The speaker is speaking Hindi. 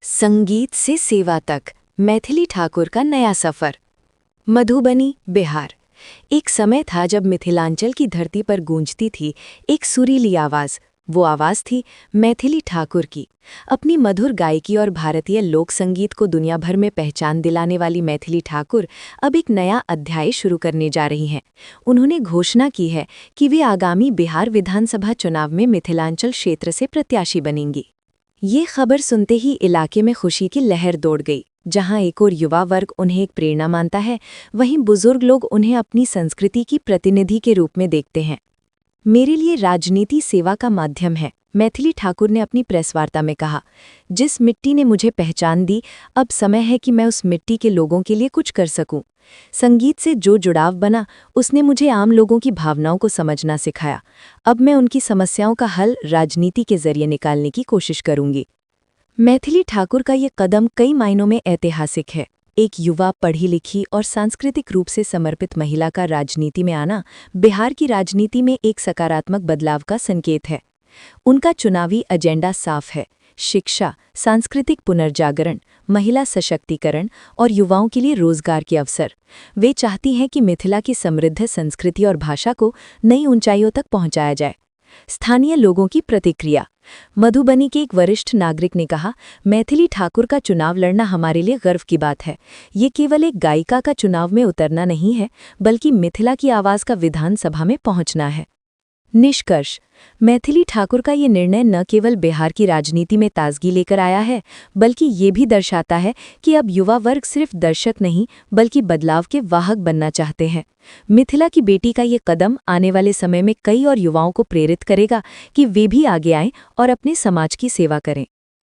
संगीत से सेवा तक मैथिली ठाकुर का नया सफर। मधुबनी, बिहार। एक समय था जब मिथिलांचल की धरती पर गूंजती थी एक सुरीली आवाज़। वो आवाज़ थी मैथिली ठाकुर की। अपनी मधुर गायकी और भारतीय लोक संगीत को दुनिया भर में पहचान दिलाने वाली मैथिली ठाकुर अब एक नया अध्याय शुरू करने जा रही हैं। उन्होंने घोषणा की है कि वे आगामी बिहार विधानसभा चुनाव में मिथिलांचल क्षेत्र से प्रत्याशी बनेंगी। ये खबर सुनते ही इलाके में खुशी की लहर दौड़ गई। जहां एक और युवा वर्ग उन्हें एक प्रेरणा मानता है, वहीं बुजुर्ग लोग उन्हें अपनी संस्कृति की प्रतिनिधि के रूप में देखते हैं। मेरे लिए राजनीति सेवा का माध्यम है, मैथिली ठाकुर ने अपनी प्रेस वार्ता में कहा। जिस मिट्टी ने मुझे पहचान दी, अब समय है कि मैं उस मिट्टी के लोगों के लिए कुछ कर सकूं। संगीत से जो जुड़ाव बना, उसने मुझे आम लोगों की भावनाओं को समझना सिखाया। अब मैं उनकी समस्याओं का हल राजनीति के जरिए निकालने की कोशिश करूंगी। मैथिली ठाकुर का ये कदम कई मायनों में ऐतिहासिक है। एक युवा, पढ़ी लिखी और सांस्कृतिक रूप से समर्पित महिला का राजनीति में आना बिहार की राजनीति में एक सकारात्मक बदलाव का संकेत है। उनका चुनावी एजेंडा साफ है: शिक्षा, सांस्कृतिक पुनर्जागरण, महिला सशक्तिकरण और युवाओं के लिए रोजगार के अवसर। वे चाहती हैं कि मिथिला की समृद्ध संस्कृति और भाषा को नई ऊंचाइयों तक पहुंचाया जाए। स्थानीय लोगों की प्रतिक्रिया। मधुबनी के एक वरिष्ठ नागरिक ने कहा, मैथिली ठाकुर का चुनाव लड़ना हमारे लिए गर्व की बात है। ये केवल एक गायिका का चुनाव में उतरना नहीं है, बल्कि मिथिला की आवाज़ का विधानसभा में पहुंचना है। निष्कर्ष: मैथिली ठाकुर का ये निर्णय न केवल बिहार की राजनीति में ताजगी लेकर आया है, बल्कि ये भी दर्शाता है कि अब युवा वर्ग सिर्फ दर्शक नहीं, बल्कि बदलाव के वाहक बनना चाहते हैं। मिथिला की बेटी का ये कदम आने वाले समय में कई और युवाओं को प्रेरित करेगा कि वे भी आगे आएं और अपने समाज की सेवा करें।